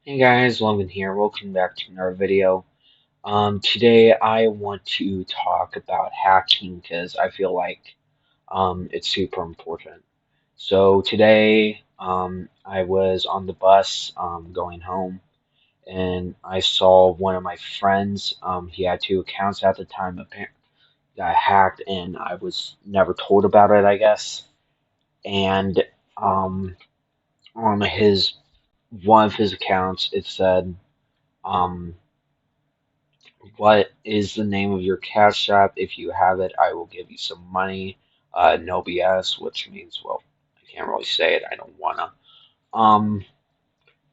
Hey guys, Logan here. Welcome back to another video. Today I want to talk about hacking because I feel like it's super important. So today I was on the bus going home and I saw one of my friends. He had two accounts at the time. Apparently got hacked and I was never told about it, I guess. And um, on his one of his accounts, it said. Um, What is the name of your cash app? If you have it, I will give you some money. No BS, which means, well, I can't really say it. I don't wanna. Um,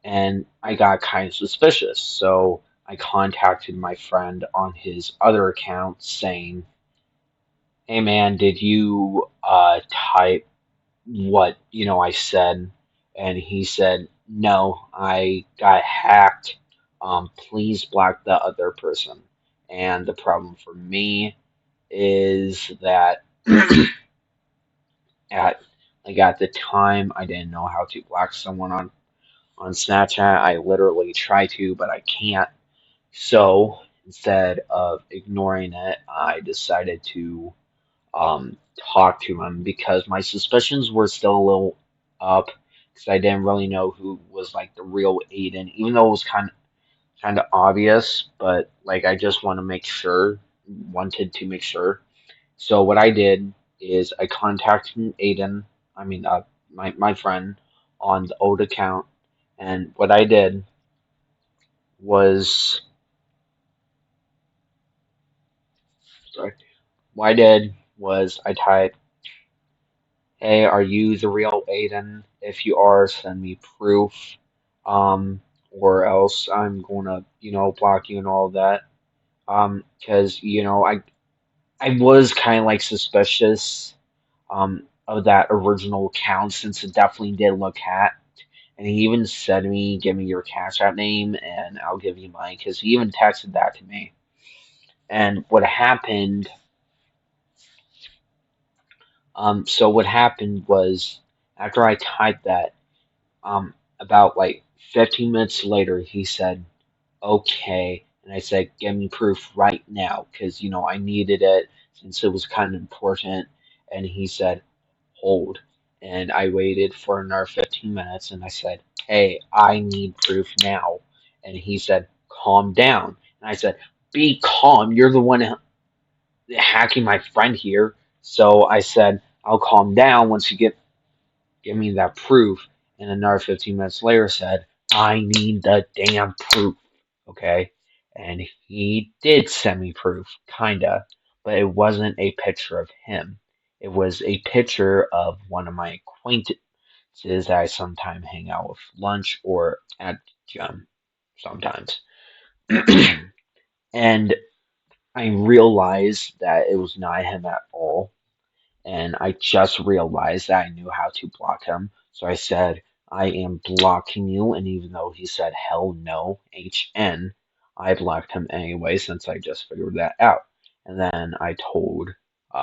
and I got kind of suspicious, so I contacted my friend on his other account saying, "Hey man, did you type what I said?" And he said, "No, I got hacked. Please block the other person." And the problem for me is that at at the time I didn't know how to block someone on Snapchat. I literally try to, but I can't. So instead of ignoring it, I decided to talk to him because my suspicions were still a little up because I didn't really know who was like the real Aiden, even though it was kind of obvious. But like I just wanted to make sure. So what I did is I contacted Aiden, I mean my friend on the old account, and what I did was sorry, what I did was I typed, "Hey, are you the real Aiden? If you are, send me proof, or else I'm gonna block you and all of that." Because I was kind of like suspicious of that original account since it definitely did look hacked. And he even said to me, "Give me your Cash App name and I'll give you mine." Because he even texted that to me. And what happened was after I typed that, about like 15 minutes later, he said, "Okay." And I said, "Give me proof right now," because I needed it since it was kind of important. And he said, "Hold." And I waited for another 15 minutes and I said, "Hey, I need proof now." And he said, "Calm down." And I said, "Be calm. You're the one hacking my friend here." So I said, "I'll calm down once you give me that proof." And another 15 minutes later said, "I need the damn proof." Okay? And he did send me proof, kinda, but it wasn't a picture of him. It was a picture of one of my acquaintances that I sometimes hang out with lunch or at gym sometimes. And I realized that it was not him at all. And I just realized that I knew how to block him. So I said, "I am blocking you." And even though he said, "Hell no, HN," I blocked him anyway since I just figured that out. And then I told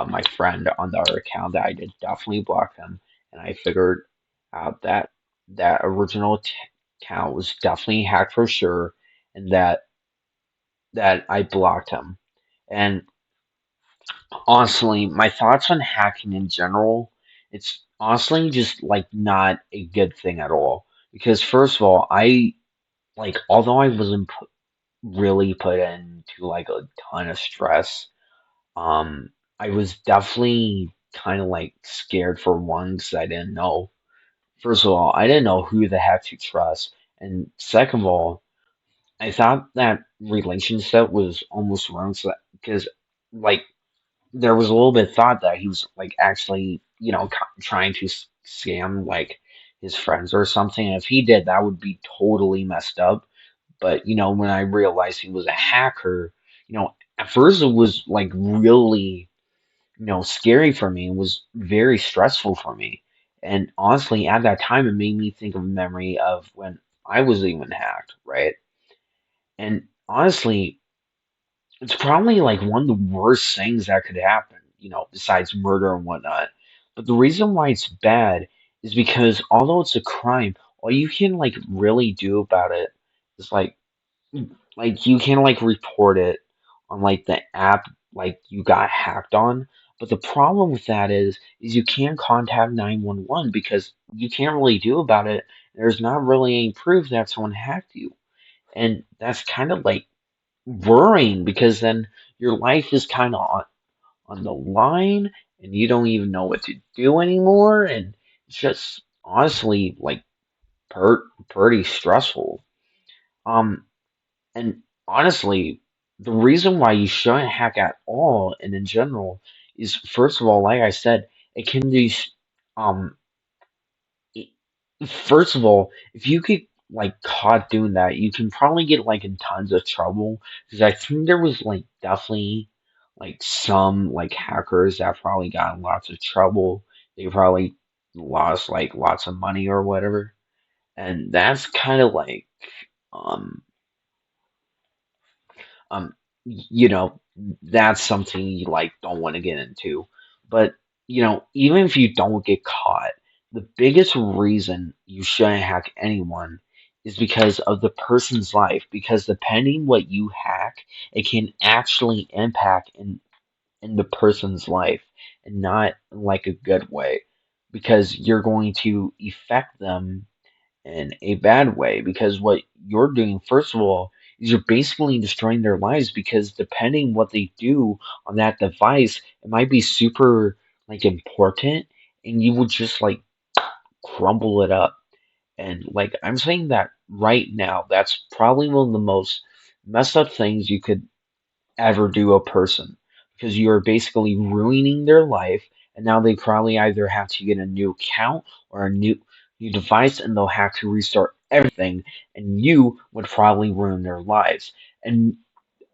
my friend on the other account that I did definitely block him. And I figured out that that original account was definitely hacked for sure. And that I blocked him. And honestly, my thoughts on hacking in general, it's honestly just like not a good thing at all. Because first of all, although I wasn't really put into like a ton of stress, um, I was definitely kind of like scared for one because I didn't know. First of all, I didn't know who the heck to trust, and second of all, I thought that relationship was almost wrong because like there was a little bit of thought that he was like actually, trying to scam like his friends or something. If he did, that would be totally messed up. But when I realized he was a hacker, at first it was like really, scary for me. It was very stressful for me. And honestly, at that time, it made me think of a memory of when I was even hacked, right? And honestly, it's probably like one of the worst things that could happen, besides murder and whatnot. But the reason why it's bad is because although it's a crime, all you can like really do about it It's you can like report it on like the app like you got hacked on. But the problem with that is you can't contact 911 because you can't really do about it. There's not really any proof that someone hacked you. And that's kind of like worrying because then your life is kind of on the line and you don't even know what to do anymore. And it's just honestly like pretty stressful. Um, and honestly, the reason why you shouldn't hack at all and in general is first of all, like I said, it can be um it- first of all, if you get like caught doing that, you can probably get like in tons of trouble because I think there was like definitely like some like hackers that probably got in lots of trouble. They probably lost like lots of money or whatever. And that's kind of like um um you know that's something you like don't want to get into. But even if you don't get caught, the biggest reason you shouldn't hack anyone is because of the person's life, because depending what you hack, it can actually impact in the person's life, and not in like a good way, because you're going to affect them in a bad way, because what you're doing first of all is you're basically destroying their lives, because depending what they do on that device, it might be super like important, and you would just like crumble it up. And like I'm saying that right now, that's probably one of the most messed up things you could ever do a person, because you're basically ruining their life, and now they probably either have to get a new account or a new device, and they'll have to restart everything, and you would probably ruin their lives. And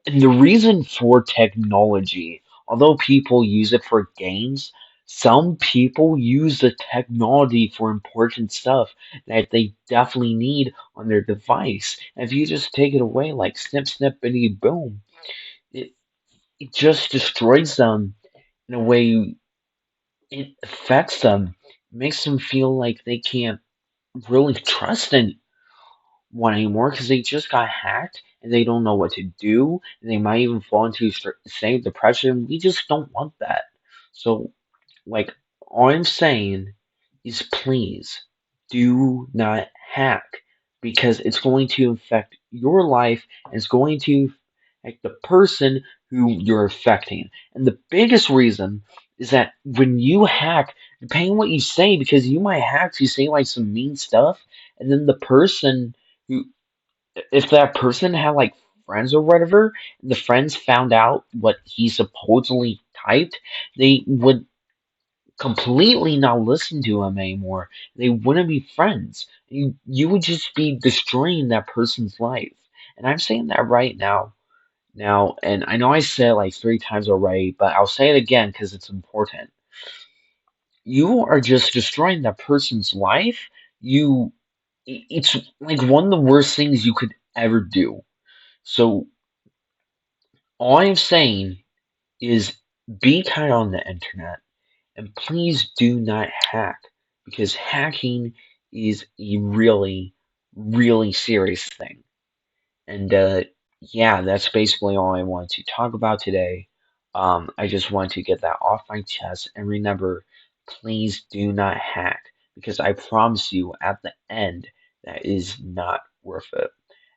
the reason for technology, although people use it for games, some people use the technology for important stuff that they definitely need on their device. And if you just take it away like snip snip bitty boom, it it just destroys them in a way. It affects them, makes them feel like they can't really trust anyone anymore because they just got hacked and they don't know what to do, and they might even fall into same depression. We just don't want that. So, like, all I'm saying is please do not hack, because it's going to affect your life and it's going to affect the person who you're affecting. And the biggest reason is that when you hack, depending on what you say, because you might hack to say like some mean stuff, and then the person who, if that person had like friends or whatever, and the friends found out what he supposedly typed, they would completely not listen to him anymore. They wouldn't be friends. You would just be destroying that person's life. And I'm saying that right now. Now, and I know I said it like 3 times already, but I'll say it again because it's important. You are just destroying that person's life. It's like one of the worst things you could ever do. So all I'm saying is be kind on the internet. And please do not hack, because hacking is a really, really serious thing. And yeah, that's basically all I wanted to talk about today. I just wanted to get that off my chest. And remember, please do not hack, because I promise you at the end, that is not worth it.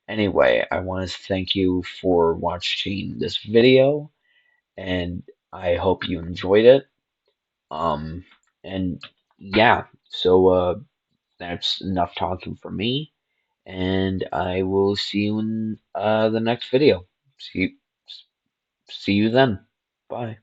Anyway, I want to thank you for watching this video, and I hope you enjoyed it. Um, and yeah, so that's enough talking for me, and I will see you in the next video. See you then. Bye.